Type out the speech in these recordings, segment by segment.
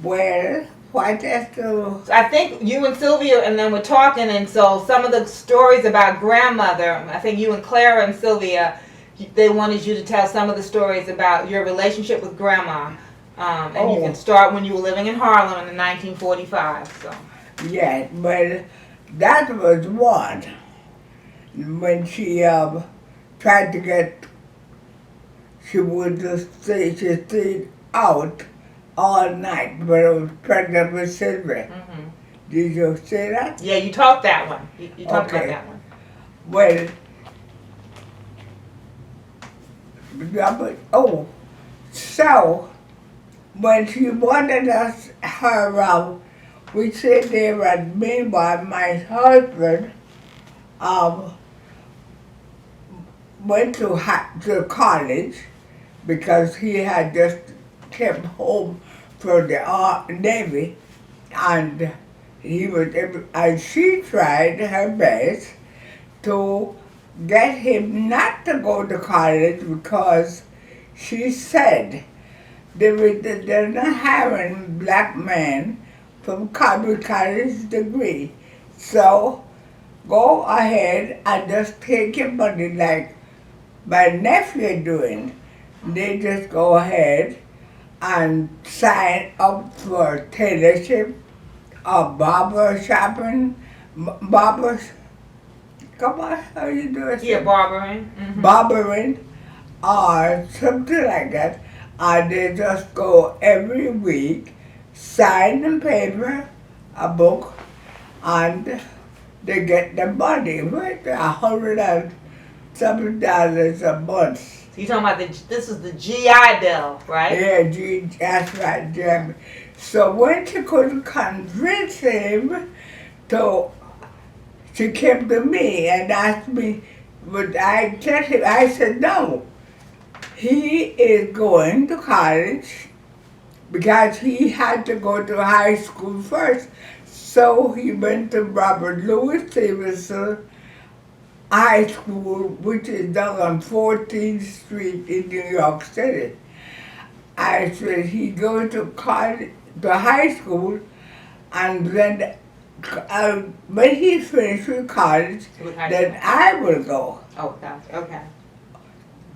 Well, what is to... I think you and Sylvia and then were talking, and so some of the stories about grandmother, I think you and Clara and Sylvia, they wanted you to tell some of the stories about your relationship with grandma. And you can Oh, start when you were living in Harlem in 1945. So. yes, well, that was one. When she tried to get, she would just stay, she stayed out all night when I was pregnant with Sylvia. Hmm. Did you say that? Yeah, you talked that one. You talked about Okay. that one. Well, oh, so when she wanted us, her, we said there, and meanwhile, my husband um, went to college because he had just came home from the Navy, and and she tried her best to get him not to go to college because she said they're not having black men from college degree. So go ahead and just take your money like my nephew doing. They just go ahead and sign up for tailorship or barber shopping, barbers, come on, how you do it? Yeah, barbering. Hmm. Barbering or something like that. And they just go every week, sign the paper, a book, and they get the money, right? $107 a month. So you're talking about this is the GI Bill, right? Yeah, gee, that's right, Jeremy. So when she couldn't convince him to, she came to me and asked me, would I tell him? I said, no. He is going to college because he had to go to high school first. So he went to Robert Louis Stevenson High School, which is down on 14th Street in New York City. I said he go to college, to high school, and then when he finished with college, With high then school. I will go. Oh, gotcha. Okay.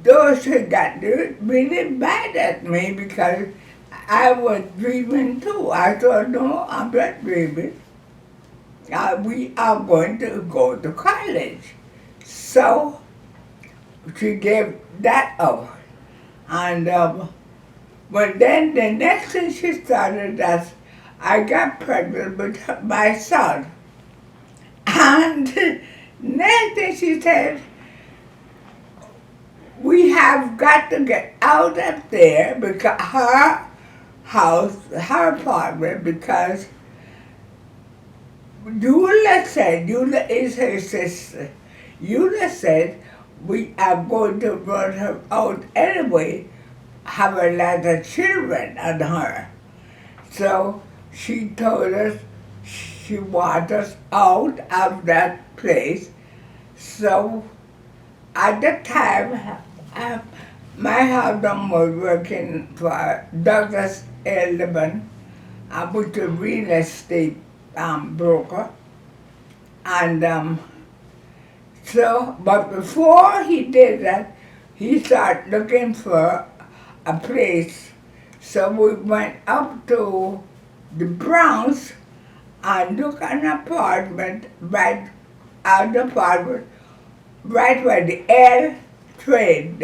Those who got really mad at me because I was dreaming too. I thought, no, I'm not dreaming. We are going to go to college. So she gave that up. And but then the next thing she started that I got pregnant with my son. And next thing she said, we have got to get out of there because her house, her apartment, because Eula is her sister. Eula said, we are going to run her out anyway, have a lot of children on her. So she told us she wants us out of that place. So at the time, uh, my husband was working for Douglas Elliman, which is a real estate broker. And so, but before he did that, he started looking for a place. So we went up to the Bronx and looked at an apartment right where air train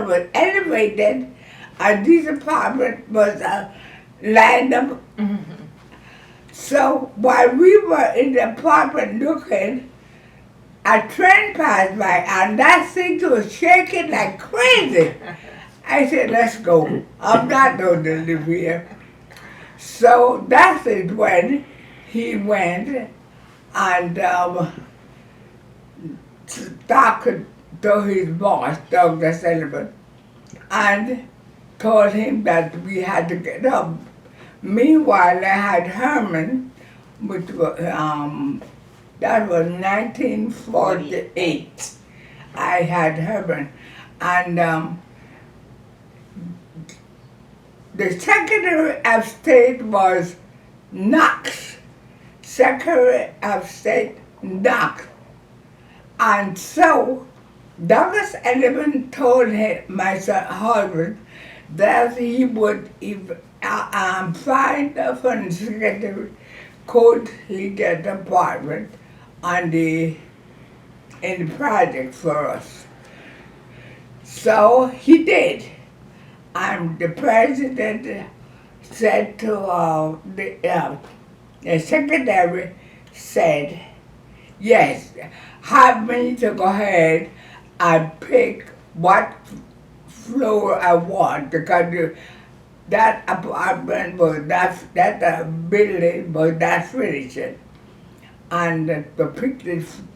was elevated, and this apartment was lined up. Mm-hmm. So while we were in the apartment looking, a train passed by, and that thing was shaking like crazy. I said, let's go. I'm not going to live here. So that is when he went and talked to his boss, Dr. Sullivan, and told him that we had to get up. Meanwhile, I had Herman, which was, that was 1948. I had Herman. And the Secretary of State was Knox. Secretary of State Knox. And so Douglas Sullivan told my son husband that he would, if find a foreign secretary, could he get an apartment on in the project for us. So he did. And the president said to the secretary said, yes, have me to go ahead and pick what floor I want because that apartment was that building was not finished. And to pick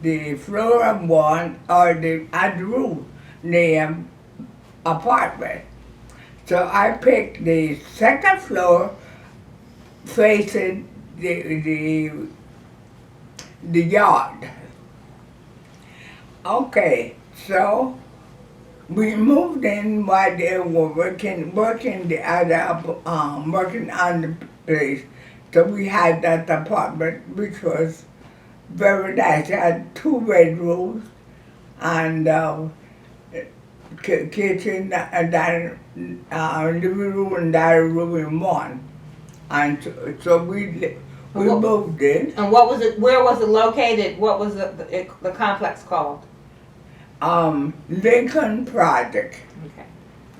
the floor I want or the room name apartment. So I picked the second floor facing the yard. Okay, so we moved in while they were working the other working on the place. So we had that apartment which was very nice. It had 2 bedrooms and kitchen and living room and dining room in one. And so we moved in. And what was it? Where was it located? What was the complex called? Lincoln Project. Okay.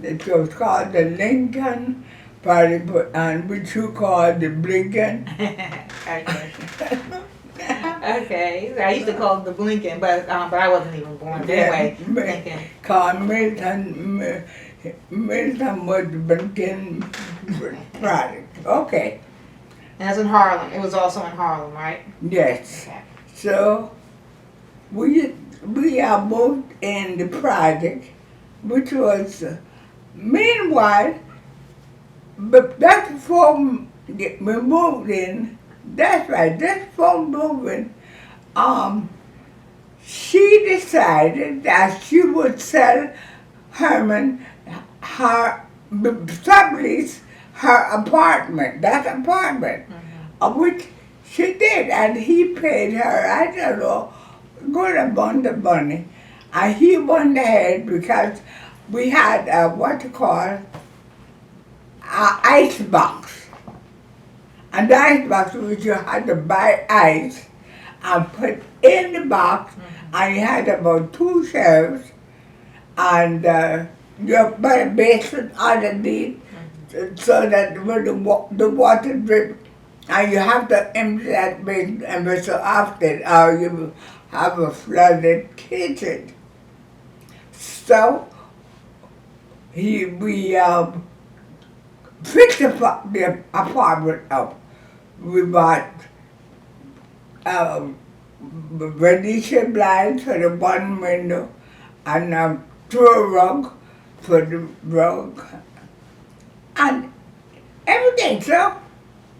It was called the Lincoln Project, and which you call the Blinken. Okay. Okay. I used to call it the Blinken, but I wasn't even born. Anyway, Lincoln. Called Milton was the Blinken Project. Okay. And that's in Harlem. It was also in Harlem, right? Yes. Okay. So we moved in the project, which was meanwhile, but that's before we moved in. That's right. Just before moving, she decided that she would sell Herman her sublease her apartment. That apartment, which she did, and he paid her. I don't know. Good amount of money, and he went ahead because we had what you call an ice box, and the ice box which you had to buy ice and put in the box, and you had about 2 shelves, and you put a basin underneath so that when the water drip, and you have to empty that basin every so often, or you have a flooded kitchen. So we fixed the apartment up. We bought Venetian blinds for the one window and throw rug for the rug and everything. So,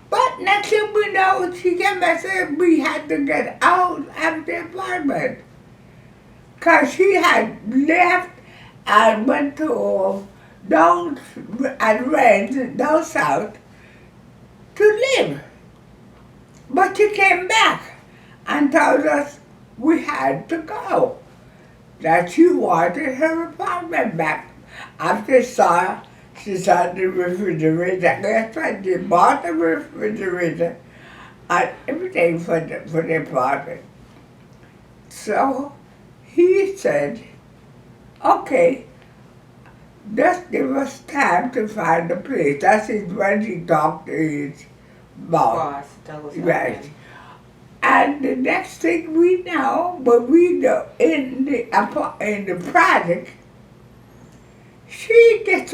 but next thing we know, she came and said we had to get out of the apartment. Because she had left and went to down and went down south to live. But she came back and told us we had to go. That she wanted her apartment back. After she saw the refrigerator. That's why she bought the refrigerator and everything for the apartment. So he said, okay, just give us time to find a place. That is when he talked to his boss. Right. And the next thing we know, when we go in the project, she gets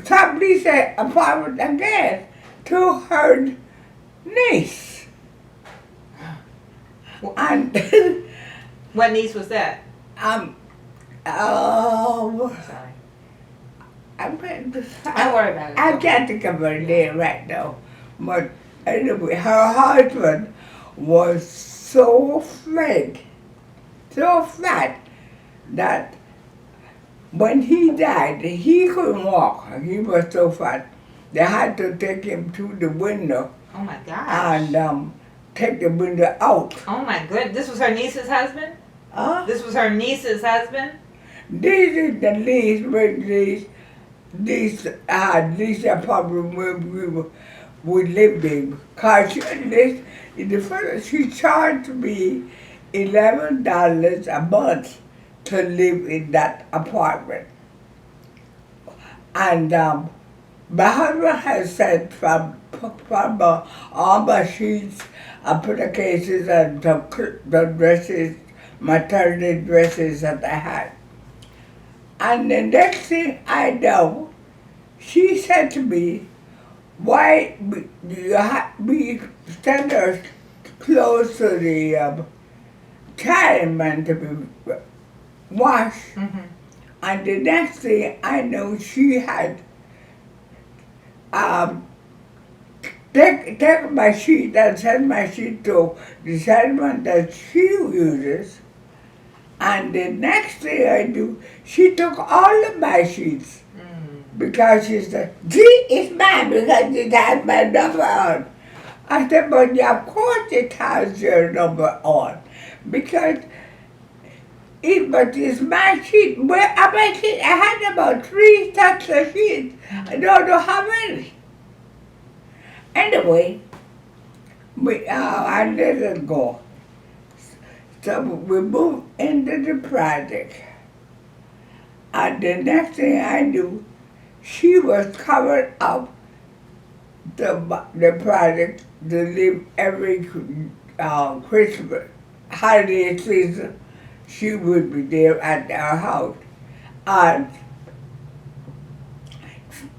somebody's apartment again to her niece. And what niece was that? Sorry. Don't worry about it. I can't think of her name right now. But anyway, her husband was so fat that When he died, he couldn't walk. He was so fat. They had to take him to the window Oh my gosh. and take the window out. Oh my goodness. This was her niece's husband? Huh? This was her niece's husband? This is the least with these apartment where we lived in. Cause she charged me $11 a month to live in that apartment. And my husband has sent from all my sheets, applications, and the dresses, maternity dresses that I had. And the next thing I know, she said to me, why we send her clothes to the Chinaman to be washed. Mm-hmm. And the next thing I know, she had take my sheet and send my sheet to the Chinaman that she uses. And the next thing I do, she took all of my sheets because she said, "Gee, it's mine because it has my number on." I said, "But yeah, of course it has your number on because but it's my sheet. Where are my sheets? I had about 3 stacks of sheets. I don't know how many." Anyway, I let it go. So we moved into the project. And the next thing I knew, she was covered up the project to live every Christmas holiday season. She would be there at our house. And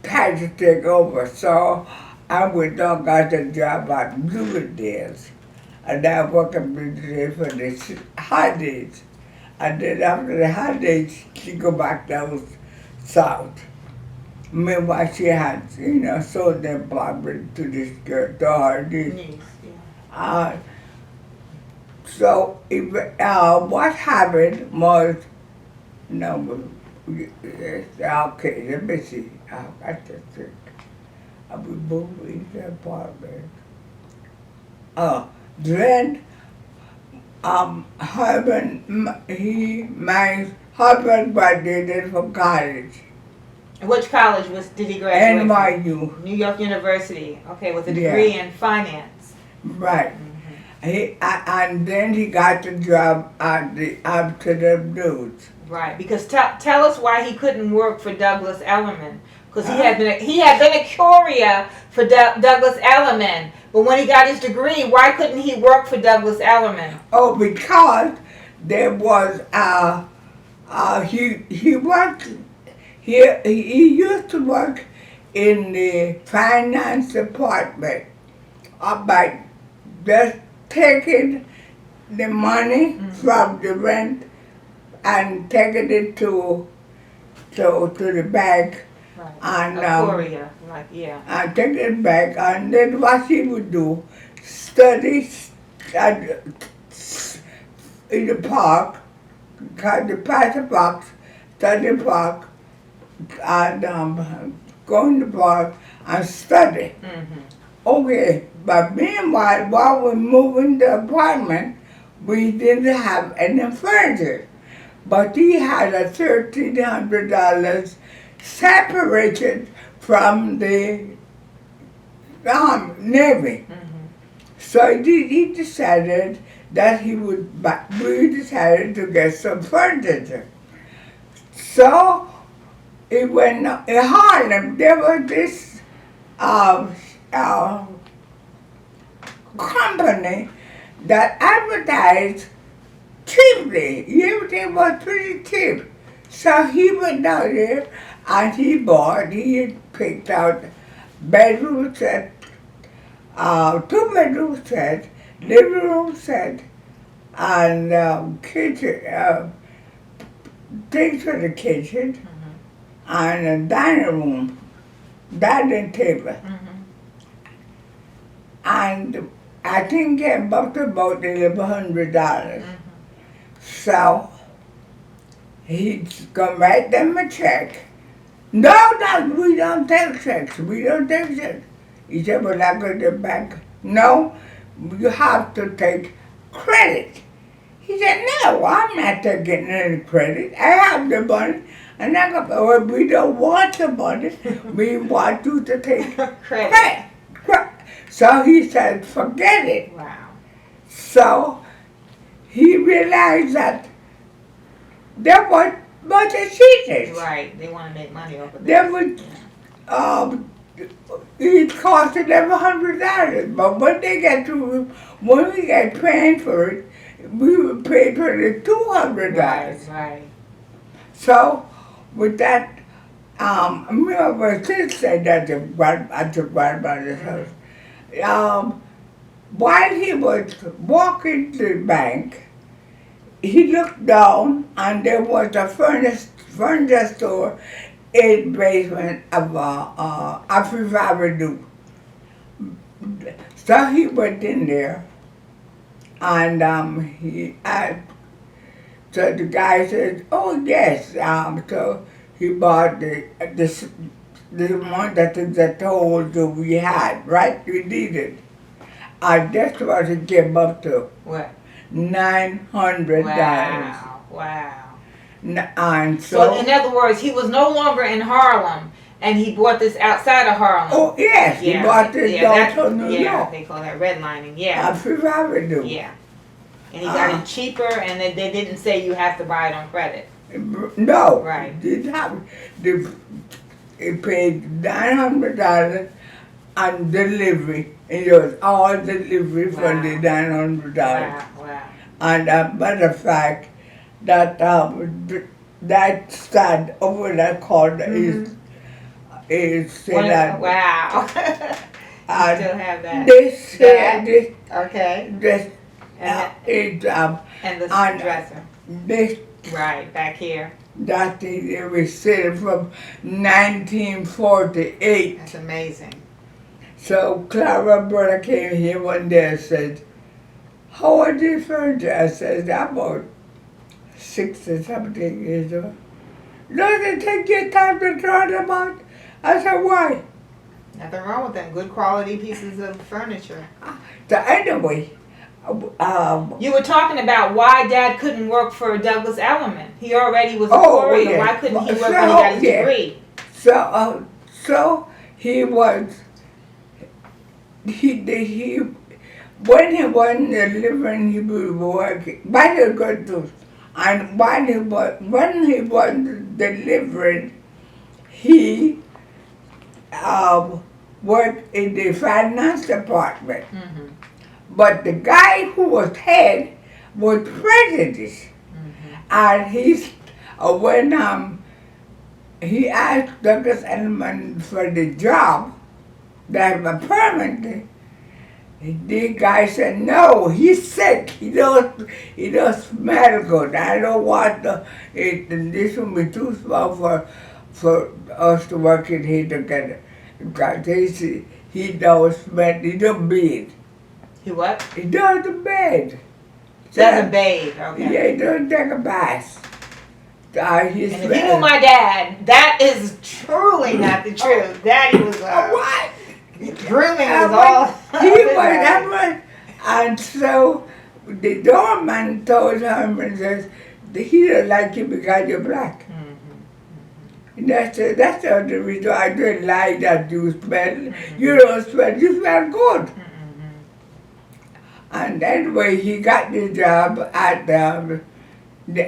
tried to take over. So I went on, got a job at Bloomingdale's. And I worked up there for the holidays. And then after the holidays, she go back down south. Meanwhile, she had, sold the apartment to this girl, to her niece. Yeah. So what happened was, okay, let me see. I just think. I will move in the apartment. Then my husband graduated from college. Which college did he graduate from? NYU. New York University. Okay, with a degree in finance. Right. And then he got the job at the Amsterdam News. Right, because tell us why he couldn't work for Douglas Elliman. Because he had been a courier for Douglas Elliman. But when he got his degree, why couldn't he work for Douglas Elliman? Oh, because there was he worked he used to work in the finance department by just taking the money from the rent and taking it to the bank. Right. And a courier, like, yeah. And take it back, and then what he would do, study in the park, the park, study park, and go in the park and study. Mm-hmm. Okay, but meanwhile, while we moving the apartment, we didn't have any furniture. But he had a $1,300 separated from the Navy. Mm-hmm. So he decided that we decided to get some furniture. So it went in Harlem. There was this company that advertised cheaply. Everything was pretty cheap. So he went down there and he picked out bedroom set, 2-bedroom set, living room set, and kitchen, things for the kitchen, and a dining table. Mm-hmm. And I think it came up to about $1,100. So He's gonna write them a check. No, no, we don't take checks. We don't take checks. He said, well, I go to the bank. No, you have to take credit. He said, no, I'm not taking any credit. I have the money. And I go, well, we don't want the money. We want you to take Credit. credit. So he said, forget it. Wow. So he realized that there was a bunch of cheaters. Right. They want to make money off of this. There was, it costed them $100. But when they get to, when we get transferred, we were paid for the $200. Right. So with that, I remember since said that at the grandmother's house. While he was walking to the bank, he looked down and there was a furniture store in the basement of Fifth Avenue. So he went in there and he asked, so the guy said, oh yes, so he bought the one that is the toll that we had, right? We needed. And that's what it came up to. What? $900. Wow. And So in other words, he was no longer in Harlem, and he bought this outside of Harlem. oh yes, he bought this downtown New Yeah, York. they call that redlining. Yeah. Fifth Avenue. Yeah. And he got it cheaper, and they didn't say you have to buy it on credit. No. Right. Didn't have. He paid $900 on delivery. It was all delivery for the $900. Wow. And matter of fact, that that stand over that corner is still wow. You still have that. This Okay. this And the and dresser. this Right, back here. that it was still from 1948. That's amazing. So Clara brother came here one day and said, how are these furniture? I said, I'm about 60 something years old. Does it take your time to draw them out? I said, why? Nothing wrong with them. Good quality pieces of furniture. So anyway, You were talking about why Dad couldn't work for Douglas Elliman. He already was a Oh, curator. yeah. Why couldn't he work So, when he got his yeah. degree? so he was, when he wasn't delivering, he was working. But he was good too. And when he wasn't delivering, he worked in the finance department. Mm-hmm. But the guy who was head was prejudiced. And when he asked Douglas Elliman for the job, that was permanent, the guy said, no, he's sick. He don't smell good. I don't want this will be too small for us to work in here together. Because he don't smell, he don't bathe. He what? He doesn't bathe. Doesn't bathe. Okay. Yeah, he doesn't take a bath. And if you knew my dad, that is truly not the truth. Daddy was what? grooming was all. He was, and so the doorman told him and says, he don't like you because you're black. And that's the other reason I don't like that you smell. You don't smell, you smell good. And anyway, he got the job at the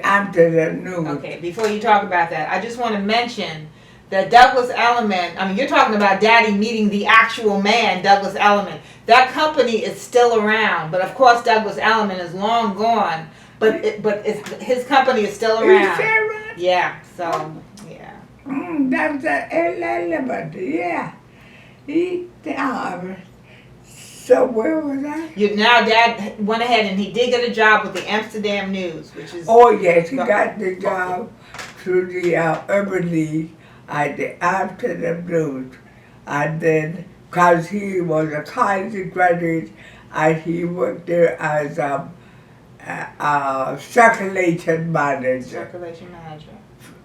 Amsterdam News. Okay, before you talk about that, I just want to mention that Douglas Elliman, I mean, you're talking about Daddy meeting the actual man, Douglas Elliman. That company is still around, but of course Douglas Elliman is long gone, but his company is still around. Is that right? Yeah, so, yeah. That's the element, yeah. So where was I? Now Dad went ahead and he did get a job with the Amsterdam News, which is... Oh yes, he got the job through the Urban League at the Amsterdam News. And then, because he was a college graduate, and he worked there as circulation manager. Circulation manager.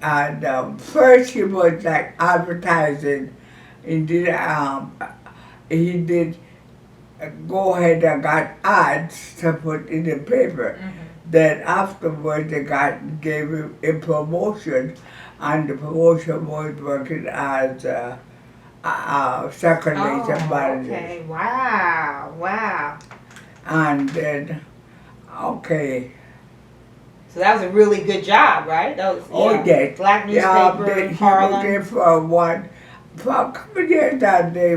And first he was like advertising. He did go ahead and got ads to put in the paper. Then afterwards they gave him a promotion, and the promotion was working as a circulation manager. Okay. Wow. And then, okay. So that was a really good job, right? That was Yes. black newspaper in He Harlem. was there for a couple of years, and they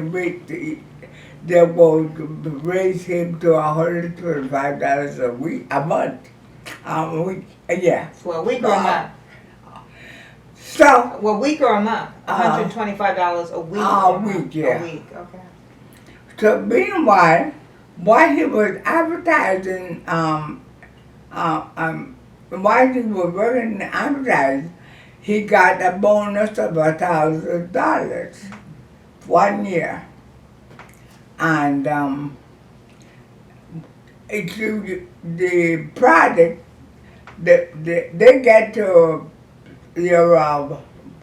will raise him to $125 a month. Yeah. For a week or a month? So. Well, a week or a month? $125 a week. A week, yeah. A week, okay. So meanwhile, while he was advertising, while he was working in advertising, he got a bonus of $1,000 1 year. And the product, they get to your,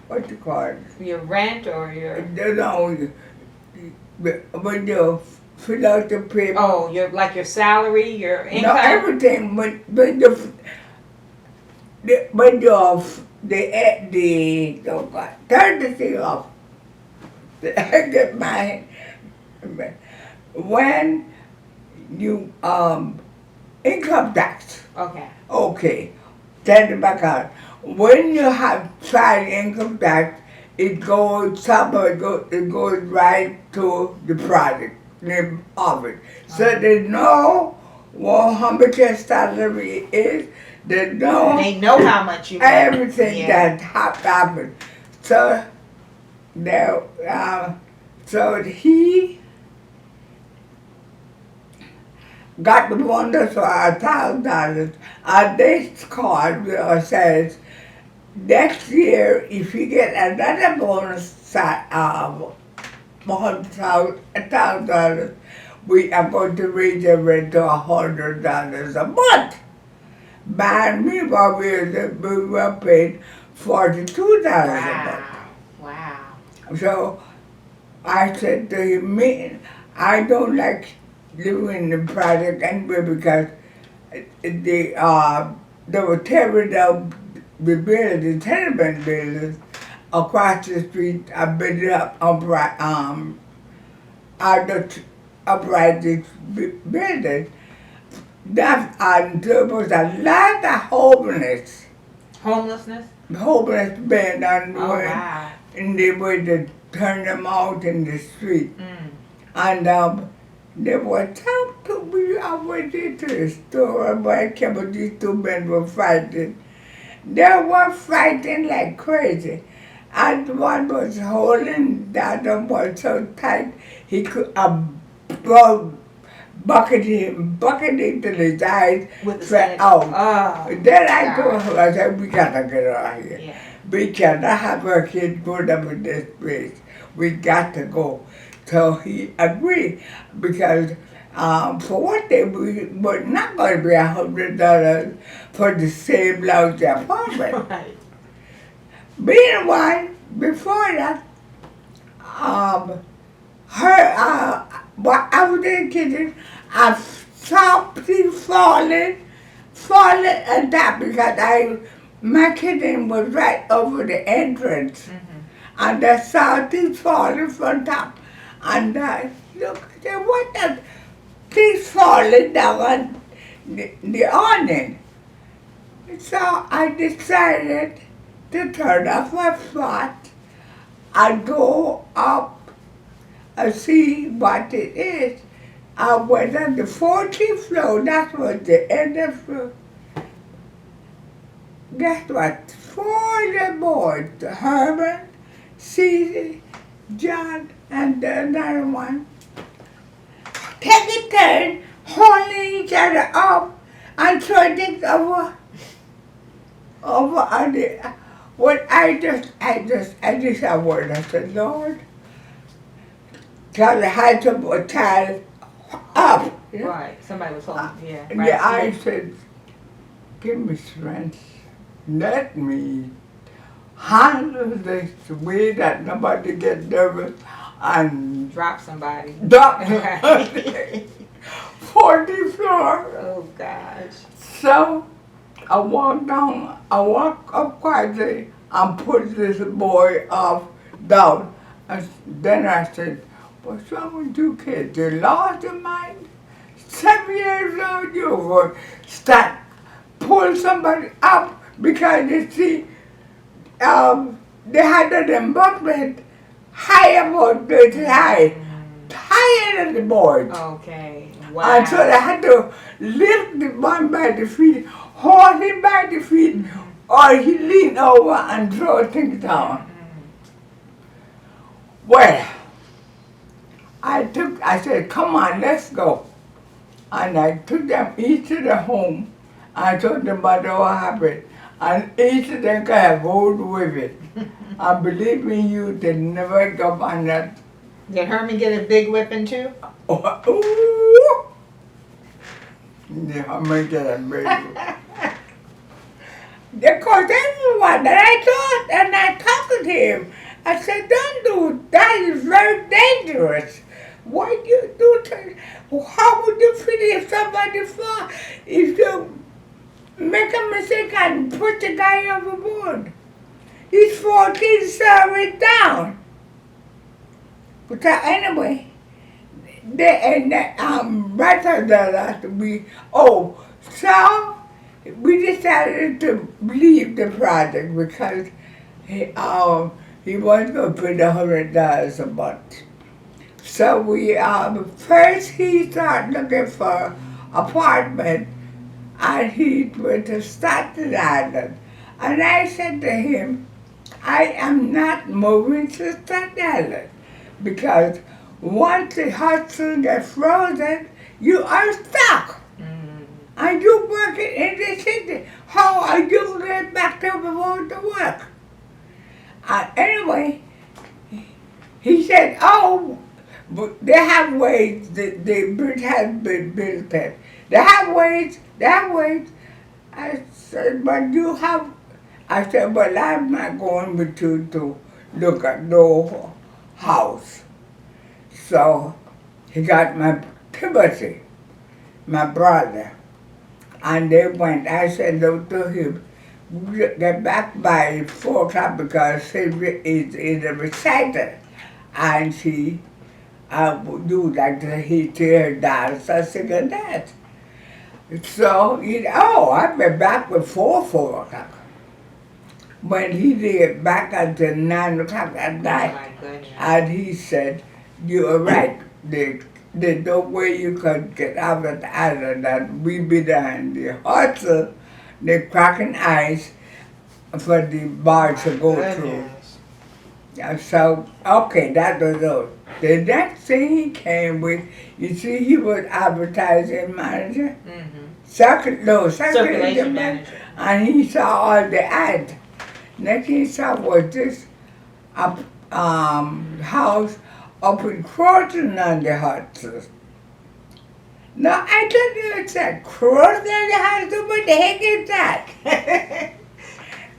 what you call it? Your rent or your... No, when you fill out the paper. Oh, your salary, your income? No, everything. Turn the thing off. Get my, when you, income tax. Okay. Turn it back on. When you have filed income tax, it goes right to the product name of it. So they know how much your salary is. They know how much you make. Everything that happened. So he got the bonus for $1,000, and this card says next year if you get another bonus $1,000, we are going to raise your rent to $100 a month. But meanwhile, we were paid $42 a month. Wow. So I said to him, I don't like living in the project anyway because they were tearing down the building, the tenement buildings across the street. I built up upright this building. There was a lot of homelessness men and they would turn them out in the street. And there were some people, I went into the store, but I came with these two men were fighting. They were fighting like crazy. And one was holding the other one so tight he could bucket him till his eyes fell out. Then I told her, I said, we gotta get out of here. Yeah. We cannot have our kids put up in this place. We got to go. So he agreed because for one thing, we were not going to be $100 for the same lousy apartment. Right. Meanwhile, before that, I was in the kitchen, I saw things falling on top because my kitchen was right over the entrance. And I saw things falling from top. And I looked, I said, what the things falling down on the awning? So I decided to turn off my flat and go up and see what it is. I went on the 14th floor, that was the end of the floor. Guess what? 4 of the boys, Herman, Cece, John, and another one, take a turn holding each other up and throwing things over on the. When I just a word. I said, Lord, because I had to tie up. Right. Somebody was holding. Yeah. I said, give me strength. Let me handle this way that nobody get nervous and Drop somebody. drop the 40 floor. Oh gosh. So I walk up quietly and put this boy off down. And then I said, what's wrong with you kids? You lost your mind? 7 years old, you will start pull somebody up because you see, they had an embankment high about this high, higher than the board. Okay. And Wow. so they had to lift the one by the feet, hold him by the feet, or he leaned over and throw things down. Well, I said, come on, let's go. And I took them each to their home. I told them about what happened. And each of them got a gold with it. And believe me, you, they never go on that. Did Herman get a big whipping too? Ooh! Yeah, I'm gonna get a big one. Because everyone that I thought, and I talked to him, I said, don't do that, is very dangerous. Why do you do that? How would you feel if somebody fall? If you make a mistake and put the guy overboard? He's 14, serve it down. But anyway, right after that, so we decided to leave the project because he wasn't going to pay the $100 a month. So we first he started looking for apartment, and he went to Staten Island. And I said to him, I am not moving to Staten Island because once the Hudson gets frozen, you are stuck. And you working in the city. How are you going to get back to Vermont to work? Anyway, he said, oh, but they have ways, the bridge has been built in. They have ways. I said, but you have, I said, well, I'm not going with you to look at no house. So he got my Timothy, my brother, and they went. I said to him, get back by 4 o'clock because she is a reciter, and she do like he tear down, so sing and dance. So I've been back before 4 o'clock. When he did back until 9 o'clock at night, Oh my goodness. and he said, you are right. There's no way you could get out of the island, and we be there in the hustle, the cracking ice for the barge to go through. Goodness. Yeah, so, okay, that was all. The next thing he came with, you see, he was advertising manager, Circulation manager. and he saw all the ads. Next thing he saw was this house up in Croton on the Hudson. Now, I thought you said Croton on the Hudson, what the heck is that?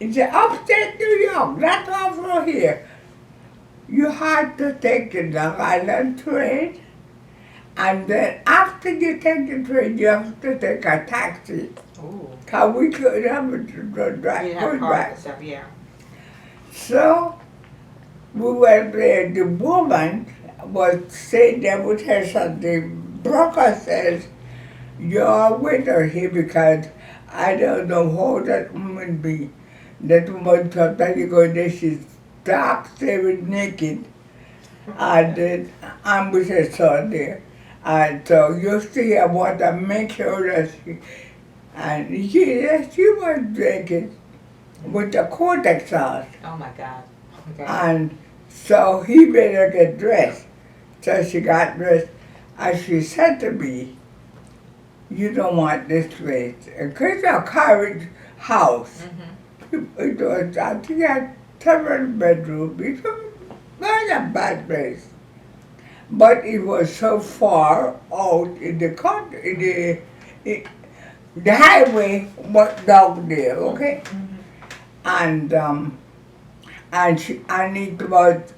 It's upstate New York, not over here. You had to take the Long Island train, and then after you take the train, you have to take a taxi. Ooh. Because we couldn't have a You drive didn't have going cars back. and stuff, yeah. So we went there. The woman was saying there with her son. The broker says, you're a winner here because I don't know how that woman be. That woman thought that you go there, she's dark, staring naked. And then I'm with her son there. And so you see, I want to make sure that she was drinking with the cortex on. Oh my God. Okay. And so he made her get dressed. So she got dressed, and she said to me, you don't want this place. Because it's a carriage house. It was, I think, it had 7 bedrooms. It was a bad place. But it was so far out in the country, the highway was down there, okay? And it was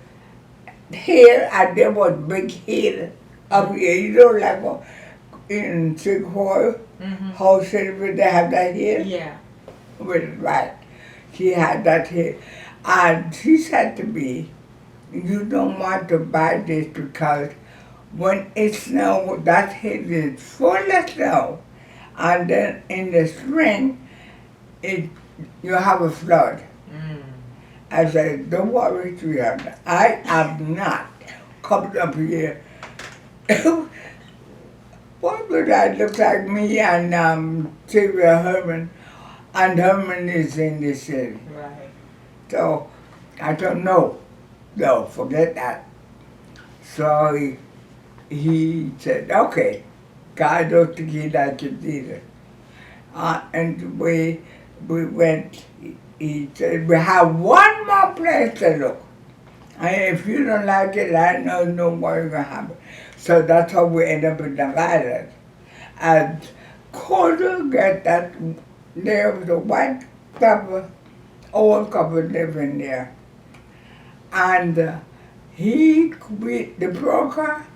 here, and there was big hill up here, like in Singapore, houses where they have that hill. Yeah. With right. She had that here. And she said to me, you don't want to buy this because when it snows, that hill is full of snow. And then in the spring, you have a flood. I said, don't worry, sweetheart. I am not coming up here. Why would I look like me and Sylvia Herman? And Herman is in the city. Right. So I don't know. No, forget that. So he said, okay, God don't think he likes it either. And we went, he said, we have one more place to look. And if you don't like it, I know what you're going to happen. So that's how we end up in the island. And couldn't get that. There was a white couple, old couple living there. And the broker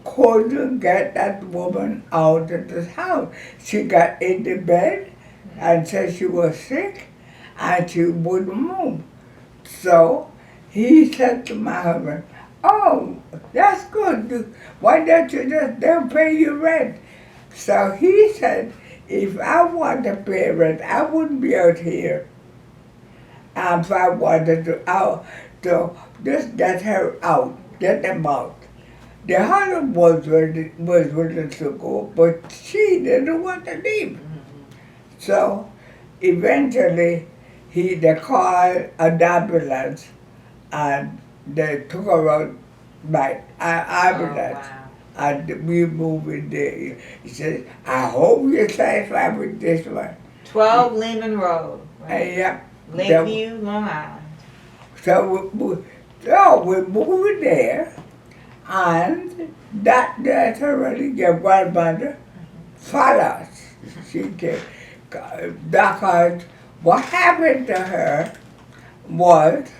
couldn't get that woman out of the house. She got in the bed and said she was sick and she wouldn't move. So he said to my husband, oh, that's good. Why don't you they'll pay you rent? So he said, if I want to pay rent, I wouldn't be out here. If I wanted to just get her out, get them out. The other was willing to go, but she didn't want to leave. So eventually they called an ambulance and they took her out by ambulance. Oh, wow. And we moved in there. He said, I hope you're satisfied with this one. 12 Lehman Road. Right? Yeah. Lakeview, Long Island. So we moved there, and that literally your grandmother followed us. She came. Because what happened to her was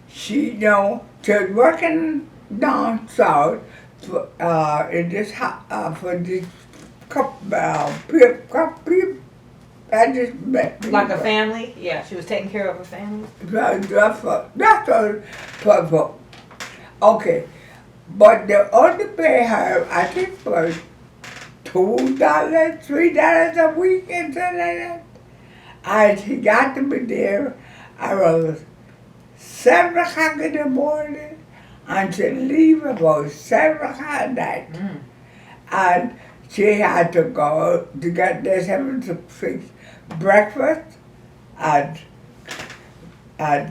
she was working down south for this people. I just met people. Like a family? Yeah, she was taking care of a family. That's all. Okay, but they only pay her, I think, was $2, $3 a week and something like that. And she got to be there around 7 o'clock in the morning and she leave about 7 o'clock at night. And she had to go to get there 7 to 6 breakfast and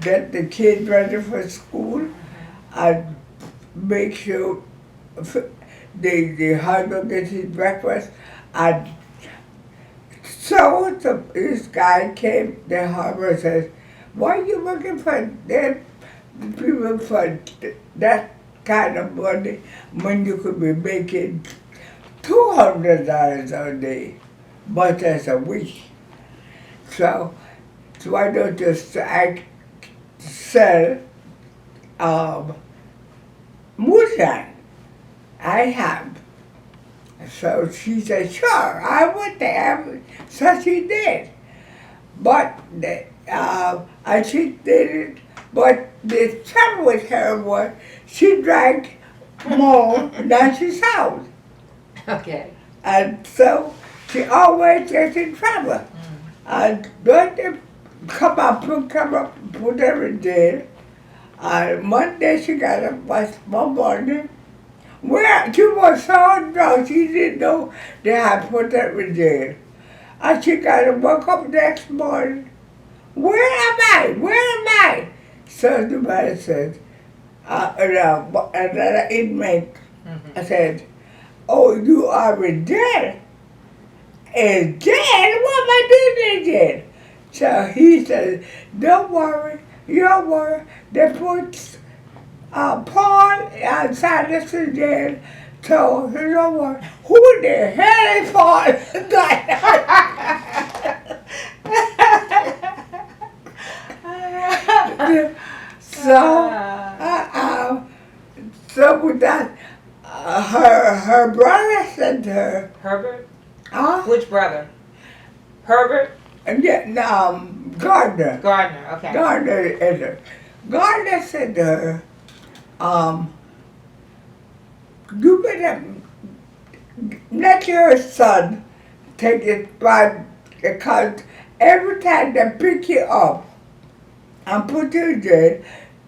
get the kids ready for school and make sure the husband gets his breakfast. And so this guy came, the husband says, why are you looking for people for that kind of money when you could be making $200 a day, but that's a week? So why don't you sell moonshine? I have. So she said, sure, I would have. So she did. But and she did it. But the trouble with her was she drank more than she sold. Okay. And so she always gets in trouble. And then they come up, put her in jail. And one day she got up one morning. Well, she was so drunk, she didn't know they had put her in jail. And she got up, woke up next morning. Where am I? Where am I? So the man said, another inmate said, oh, you are in jail? In jail? What am I doing in jail? So he said, don't worry, don't worry. They put Paul and Silas in jail So, you know what? Who the hell is Paul? So, so with that, her brother said to her, Herbert? huh? Which brother? Herbert? Yeah, Gardner. Gardner, okay. Gardner is her. Gardner said to her, you better let your son take it by, because every time they pick you up and put you in jail,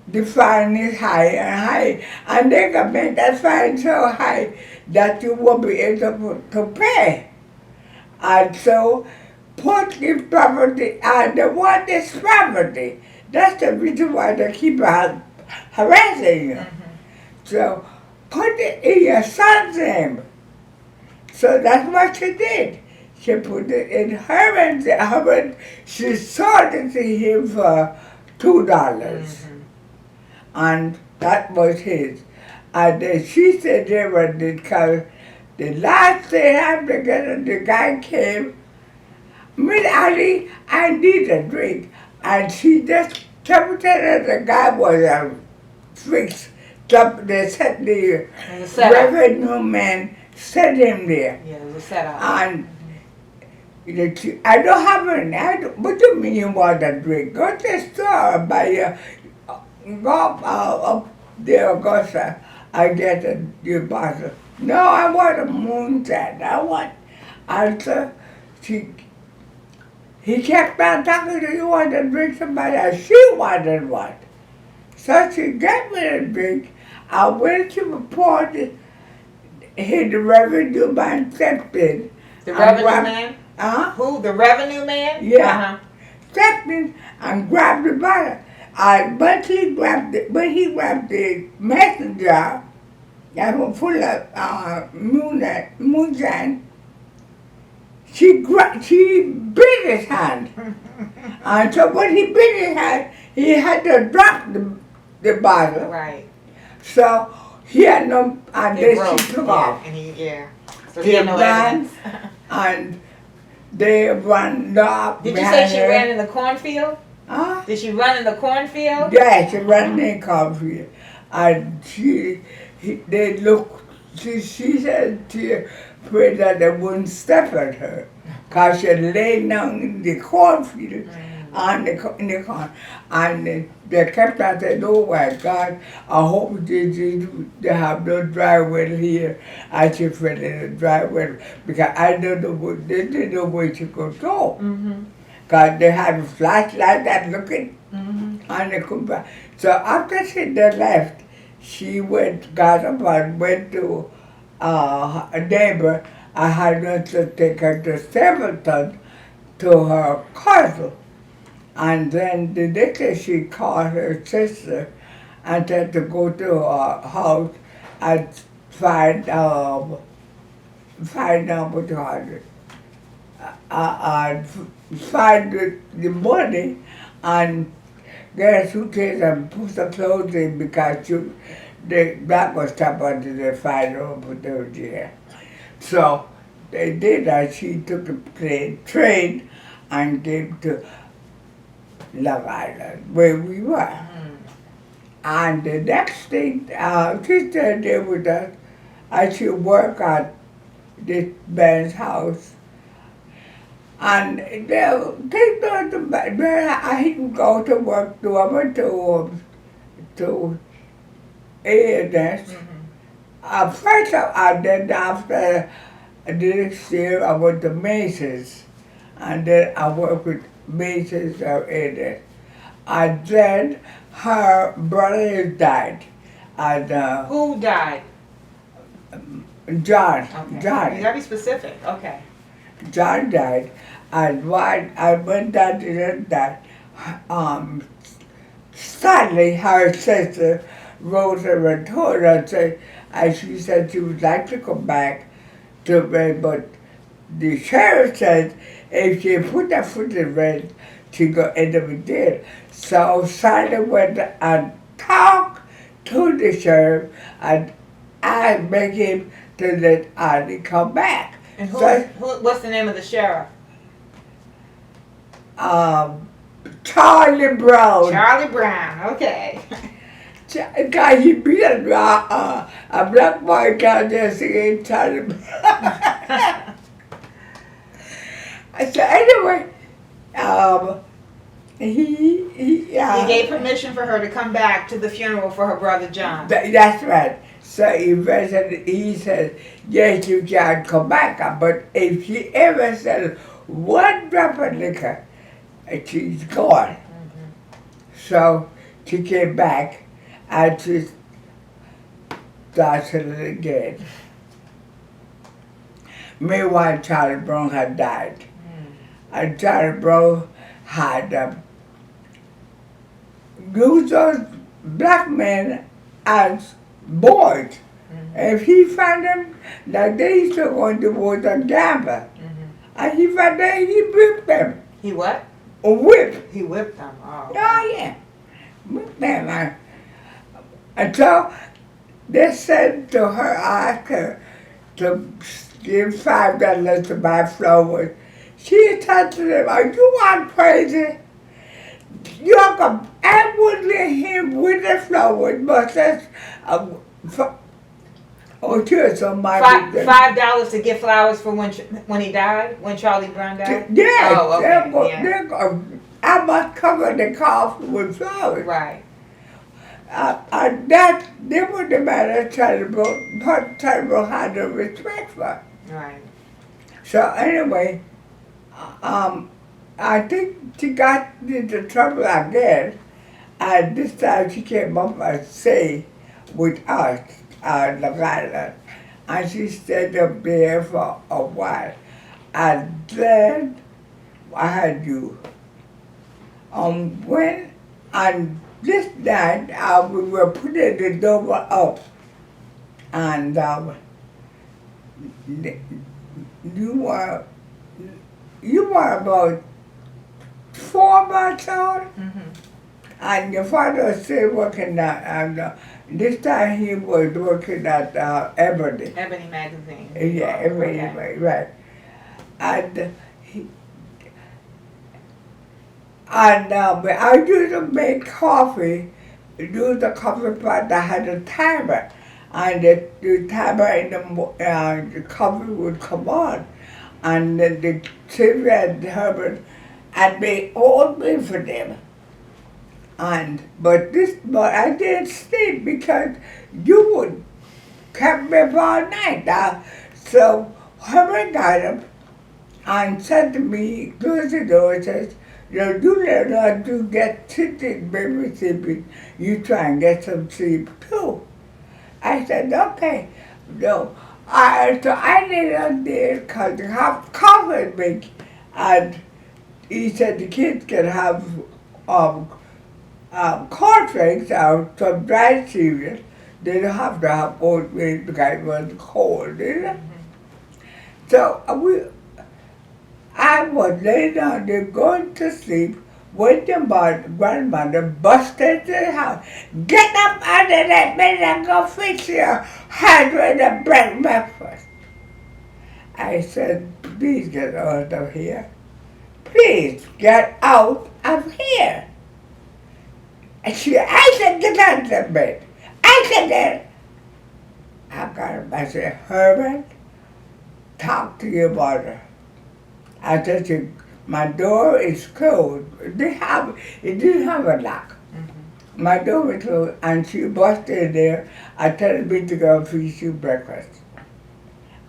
the fine is high and high, and they can make that fine so high that you won't be able to pay. And so, put the property, and they want this property. That's the reason why they keep harassing you. So, put it in your son's name. So that's what she did. She put it in her, she sold it to him for $2. And that was his. And then she said they were because the last thing after the guy came, Miss Ali, I need a drink. And she just kept telling the guy was a fix. They said the revenue man sent him there. Yeah, it was a setup. And I don't have any. What do you mean you want a drink? Go to the store and buy go up there, Augusta, I get your bottle. No, I want a moonshine. I want. And so he kept on talking to you want to drink somebody else. She wanted one. So she gave me a drink. I went to report it. The revenue man stepped in. The revenue man? Huh? Who? The revenue man? Yeah. Stepped in and grabbed the bottle. But he grabbed the messenger that was full of moonshine. She bit his hand. And so when he bit his hand, he had to drop the bottle. Right. So he had no, and then she took off. And so he had no evidence. And they ran up. Did you say she ran in the cornfield? Huh? Did she run in the cornfield? Yeah, she ran in the cornfield. And they looked, she said she prayed that they wouldn't step at her. Because she laid down in the cornfield. In the corn. And they kept on saying, oh my God, I hope they have no dry well here. I she fell in a dry well because I don't know, they didn't know where she could go. Because they had a flashlight that looking, and they couldn't find. So after she left, she got up and went to a neighbor. I had to take her to Stapleton to her castle. And then the next day she called her sister and said to go to her house and find out what you call it. And find the money and get a suitcase and put the clothes in because that was top under the final opportunity. So they did that. She took a train and came to Long Island, where we were. And the next thing, she stayed there with us. I should work at this man's house. And I didn't go to work, I went to A&S. First, then after this year, I went to Macy's. And then I worked with Macy's or A&S. And then her brother died. And who died? John. Okay. John. You gotta be specific. Okay. John died. And when I went down to that, suddenly her sister wrote her and told her, and she said she would like to come back to me, but the sheriff said if she put her foot in red, she could end up in jail. So Sally went and talked to the sheriff and I beg him to let Auntie come back. And So, what's the name of the sheriff? Charlie Brown. Charlie Brown. Okay. Guy, he beat a black boy down there singing Charlie Brown. So anyway, he gave permission for her to come back to the funeral for her brother John. That's right. So he said, yes, you can come back, but if she ever sells one drop of liquor, she's gone. Mm-hmm. So she came back and she started it again. Meanwhile, Charlie Brown had died. And Charlie Brown had used those black men as boys. Mm-hmm. If he found them, like they used to go into woods and gamble. Mm-hmm. And he found them, he whipped them. He what? A whip. He whipped them. Oh. Oh, yeah. Whipped them. And so they said to her, asked her to give $5 to buy flowers. She said to them, are you all crazy? You're going to, I would let him with the flowers, but that's, sure, somebody. $5 to get flowers for when he died? When Charlie Brown died? Yeah. Oh, okay. I must cover the cost with flowers. Right. That, they wouldn't matter Charlie Brown had no respect for. Right. So anyway, I think she got into trouble again, and this time she came up and stayed with us, Long Island, and she stayed up there for a while. And then I had you. When on this night we were putting the door up, and you were about 4 months old, Mm-hmm. and your father was still working at, this time he was working at Ebony. Ebony magazine. Yeah, Ebony, Okay. right. And I used to make coffee, use the coffee pot that had a timer, and the timer in the coffee would come on, and then the Sylvia and Herbert and make oatmeal for them. But I didn't sleep because you would keep me up all night. So Herbert got up and said to me, close the door, and says, you let her to get sitting, baby sleeping. You try and get some sleep too. I said, okay. No. So I laid on there because I have coffee make, and he said the kids can have cornflakes or some dry cereal. They don't have to have oatmeal because it was cold, you know? So I was laying down there going to sleep when the grandmother busted the house. Get up out of that bed and go fix your husband a breakfast. I said, please get out of here. Please get out of here. I said, get out of the bed. I said that. I got him. I said, Herbert, talk to your mother. I said, my door is closed. It didn't have a lock. Mm-hmm. My door was closed, and she busted in there. I told me to go feed you breakfast.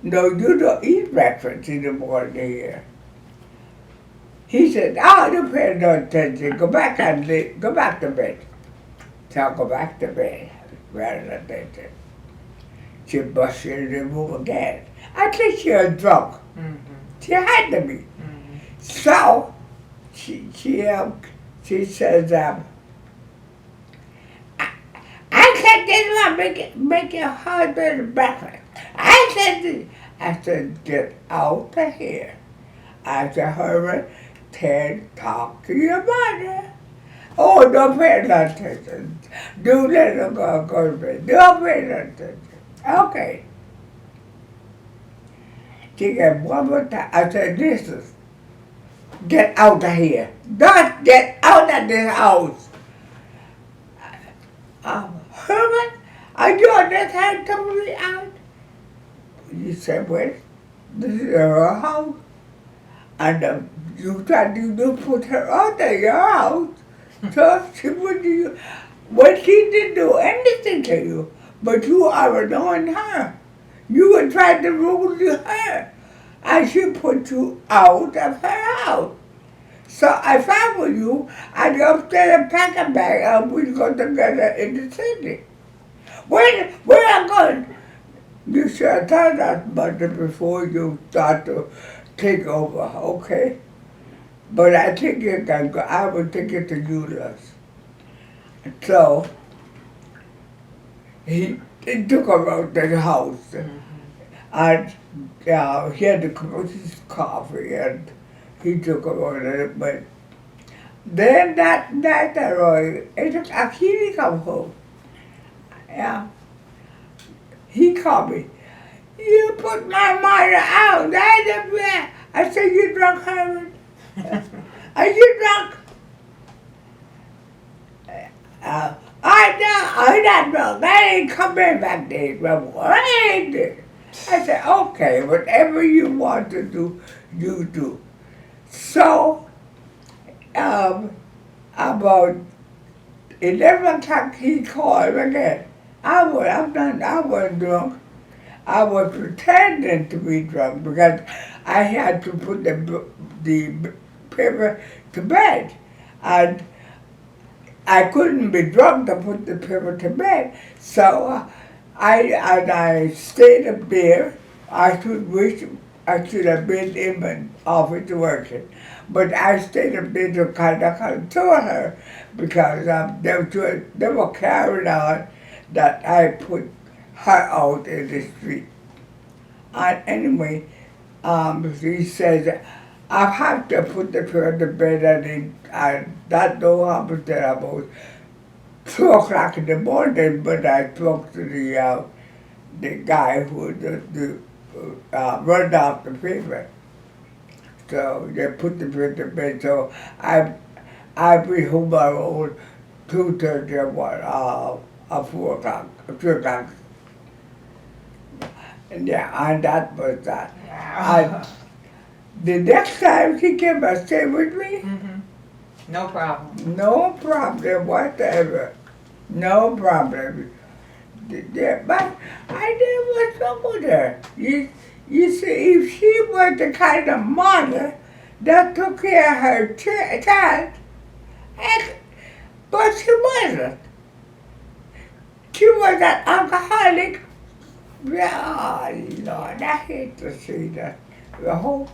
No, you don't eat breakfast in the morning here. He said, oh, don't pay no attention. Go back to bed. So I go back to bed. Rather than attention. She busted in the room again. I think she was drunk. Mm-hmm. She had to be. Mm-hmm. So she says, I said, this one make your husband breakfast. I said, get out of here. I said, Herbert, talk to your mother. Oh, don't pay no attention. Do let her go to bed. Don't pay no attention. Okay. She got one more time. I said, listen, get out of here. Just get out of this house. Herman, are you understand totally out? You said, well, this is her house. And you tried to put her out of your house. So she would do, well, she didn't do anything to you, but you are annoying her. You were trying to rule her, and she put you out of her house. So if I were you, I'd go upstairs and pack a bag and we'd go together in the city. Where am I going? You should have thought that much before you start to take over, okay? But I think you can go. I will take it to Euless. So he took her out to the house, and he had to come with his coffee, and he took her out there. But then that night, it took Akili come home. Yeah, he called me. You put my mother out. I said, you drunk, Herman? Are you drunk? I'm not drunk. I ain't coming back there no more. I ain't there. I said, okay, whatever you want to do, you do. So, about 11 o'clock, he called again. I wasn't drunk. I was pretending to be drunk because I had to put the paper to bed. And I couldn't be drunk to put the paper to bed. So I stayed up there. I should have been in my office working. But I stayed up there to kind of console her because they were carrying on that I put her out in the street. And anyway, he says, I have to put the paper to bed and that don't happen till about 2 o'clock in the morning, but I spoke to the guy who run off the paper. So they put the paper to bed. So I be home around 2:30 or 4 o'clock, 3 o'clock. Yeah, and that was that. And the next time he came and stayed with me, No problem. no problem whatever. No problem. But I never talk with her. You see, if she was the kind of mother that took care of her child, but she wasn't. She was an alcoholic. Yeah, Lord, I hate to see that. The whole,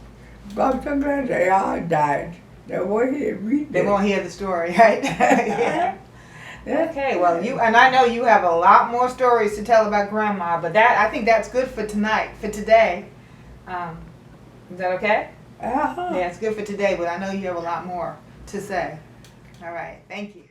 I'm so glad they all died. They won't hear me. They won't hear the story, right? Yeah. Okay, well, and I know you have a lot more stories to tell about Grandma, but I think that's good for tonight, for today. Is that okay? Uh-huh. Yeah, it's good for today, but I know you have a lot more to say. All right, thank you.